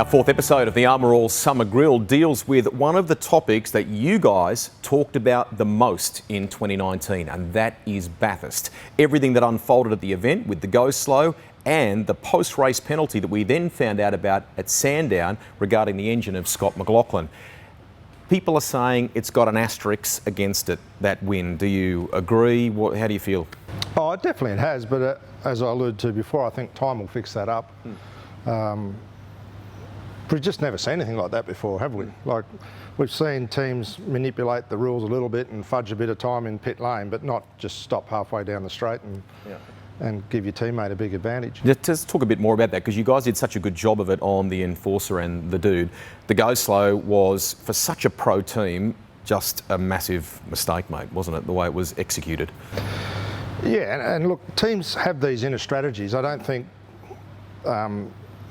Our fourth episode of the Armour All Summer Grill deals with one of the topics that you guys talked about the most in 2019, and that is Bathurst. Everything that unfolded at the event with the go slow and the post-race penalty that we then found out about at Sandown regarding the engine of Scott McLaughlin. People are saying it's got an asterisk against it, that win. Do you agree? How do you feel? Oh, definitely it has, but as I alluded to before, I think time will fix that up. We've just never seen anything like that before, have we? Like, we've seen teams manipulate the rules a little bit and fudge a bit of time in pit lane, but not just stop halfway down the straight and give your teammate a big advantage. Just talk a bit more about that, because you guys did such a good job of it on the Enforcer and the Dude. The go slow was, for such a pro team, just a massive mistake, mate, wasn't it, the way it was executed? Yeah, and look, teams have these inner strategies. I don't think,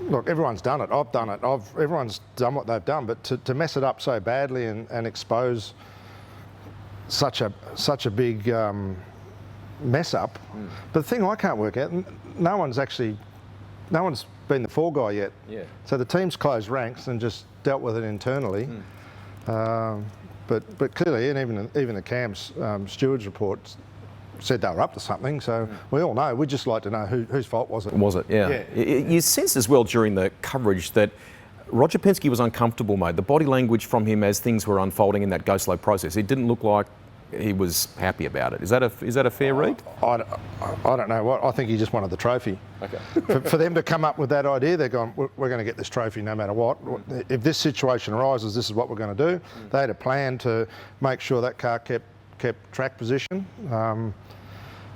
look, everyone's done it. I've done it. Everyone's done what they've done, but to mess it up so badly and expose such a big mess up. But the thing I can't work out, no one's been the fall guy yet. Yeah. So the team's closed ranks and just dealt with it internally. But clearly, and even the Cam's stewards report said they were up to something, so we all know. We'd just like to know whose fault was it. Was it? Yeah. You sensed as well during the coverage that Roger Penske was uncomfortable, mate. The body language from him as things were unfolding in that go slow process, it didn't look like he was happy about it. Is that a fair read? I don't know what. I think he just wanted the trophy. Okay. for them to come up with that idea, they're going, we're going to get this trophy no matter what. If this situation arises, this is what we're going to do. They had a plan to make sure that car kept track position.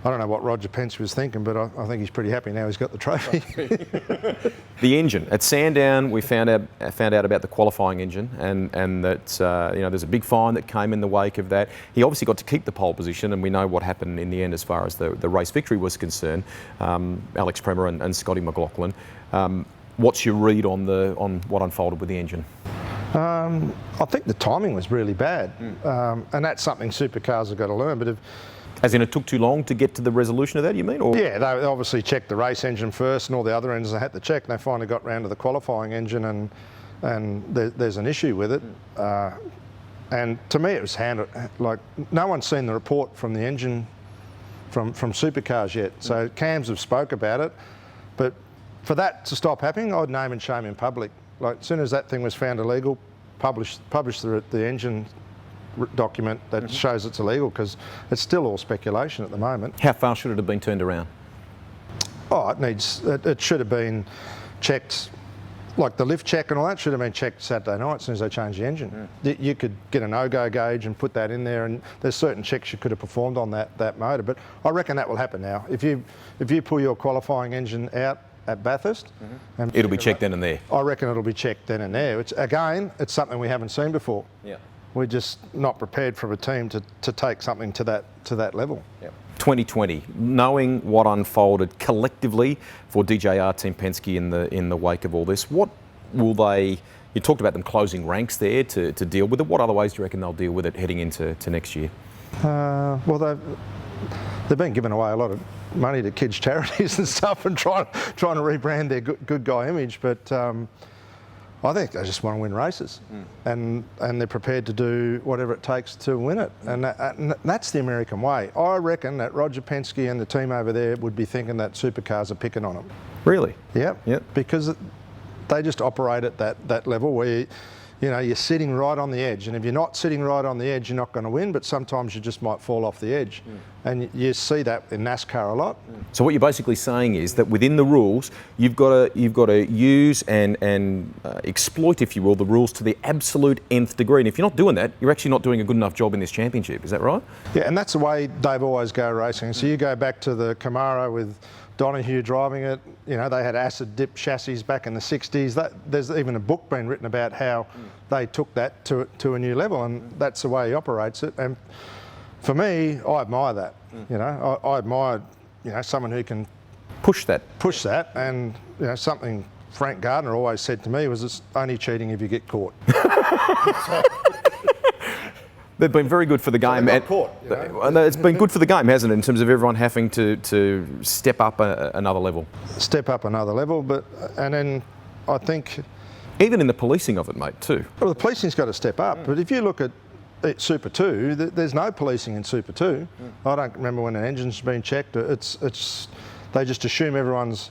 I don't know what Roger Penske was thinking, but I think he's pretty happy now he's got the trophy. The engine at Sandown, we found out about the qualifying engine, and that there's a big fine that came in the wake of that. He obviously got to keep the pole position, and we know what happened in the end as far as the race victory was concerned. Alex Premer and Scotty McLaughlin. What's your read on what unfolded with the engine? I think the timing was really bad, and that's something supercars have got to learn. But as in, it took too long to get to the resolution of that, you mean? Or? Yeah, they obviously checked the race engine first, and all the other engines they had to check. And they finally got round to the qualifying engine, and there's an issue with it. And to me, it was handled like no one's seen the report from the engine from Supercars yet. So Cams have spoke about it, but for that to stop happening, I'd name and shame in public. Like, as soon as that thing was found illegal, publish the engine document that shows it's illegal, because it's still all speculation at the moment. How fast should it have been turned around? Oh, it should have been checked, like the lift check and all that should have been checked Saturday night as soon as they changed the engine. You could get a no-go gauge and put that in there, and there's certain checks you could have performed on that motor. But I reckon that will happen now. If you pull your qualifying engine out at Bathurst, and it'll be checked then and there. I reckon it'll be checked then and there. It's something we haven't seen before. Yeah. We're just not prepared for a team to take something to that level. Yep. 2020, knowing what unfolded collectively for DJR Team Penske in the wake of all this, what will they? You talked about them closing ranks there to deal with it. What other ways do you reckon they'll deal with it heading into next year? Well, they've been giving away a lot of money to kids' charities and stuff, and trying to rebrand their good guy image, but. I think they just want to win races, and they're prepared to do whatever it takes to win it, and that's the American way. I reckon that Roger Penske and the team over there would be thinking that supercars are picking on them. Really? Yep. Because they just operate at that level where you're sitting right on the edge, and if you're not sitting right on the edge, you're not going to win, but sometimes you just might fall off the edge. And you see that in NASCAR a lot. So what you're basically saying is that within the rules, you've got to use and exploit, if you will, the rules to the absolute nth degree. And if you're not doing that, you're actually not doing a good enough job in this championship. Is that right? Yeah, and that's the way they've always go racing. So you go back to the Camaro with Donahue driving it. They had acid dip chassis back in the 60s. There's even a book been written about how they took that to a new level, and that's the way he operates it. And for me, I admire that. I admire someone who can push that, and something Frank Gardner always said to me was, it's only cheating if you get caught. They've been very good for the game. It's been good for the game, hasn't it, in terms of everyone having to step up another level. Step up another level, and then I think Even in the policing of it, mate, too. Well, the policing's got to step up, but if you look at Super 2, there's no policing in Super 2. I don't remember when an engine's been checked. They just assume everyone's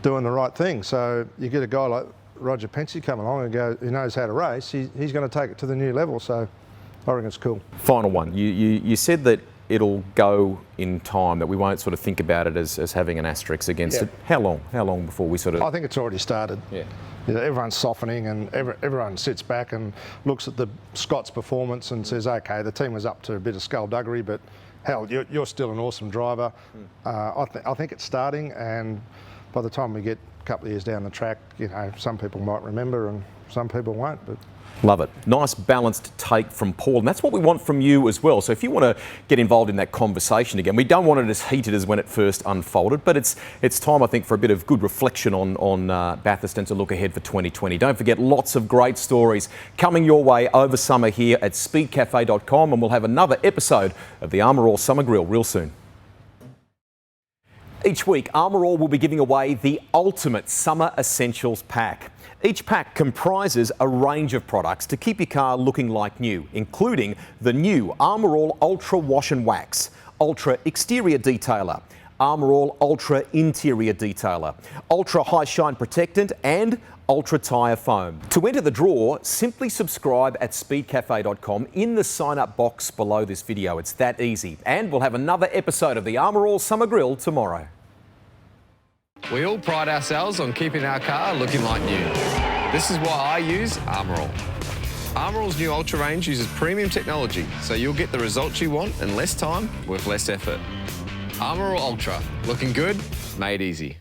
doing the right thing. So you get a guy like Roger Penske come along and who knows how to race, he's going to take it to the new level. So I reckon it's cool. Final one. You said that it'll go in time, that we won't sort of think about it as having an asterisk against it. How long? How long before we sort of... I think it's already started. Yeah. You know, everyone's softening and everyone sits back and looks at the Scott's performance and says, okay, the team was up to a bit of skullduggery, but hell, you're still an awesome driver. I think it's starting, and by the time we get a couple of years down the track, you know, some people might remember and some people won't. But love it. Nice balanced take from Paul, and that's what we want from you as well. So if you want to get involved in that conversation again, we don't want it as heated as when it first unfolded, but it's time, I think, for a bit of good reflection on Bathurst and to look ahead for 2020. Don't forget, lots of great stories coming your way over summer here at speedcafe.com, and we'll have another episode of the Armour All Summer Grill real soon. Each week, Armour All will be giving away the ultimate summer essentials pack. Each pack comprises a range of products to keep your car looking like new, including the new Armour All Ultra Wash and Wax, Ultra Exterior Detailer, Armour All Ultra Interior Detailer, Ultra High Shine Protectant and Ultra Tyre Foam. To enter the draw, simply subscribe at speedcafe.com in the sign-up box below this video. It's that easy. And we'll have another episode of the Armour All Summer Grill tomorrow. We all pride ourselves on keeping our car looking like new. This is why I use Armour All. Armour All's new Ultra range uses premium technology, so you'll get the results you want in less time with less effort. Armour All Ultra, looking good, made easy.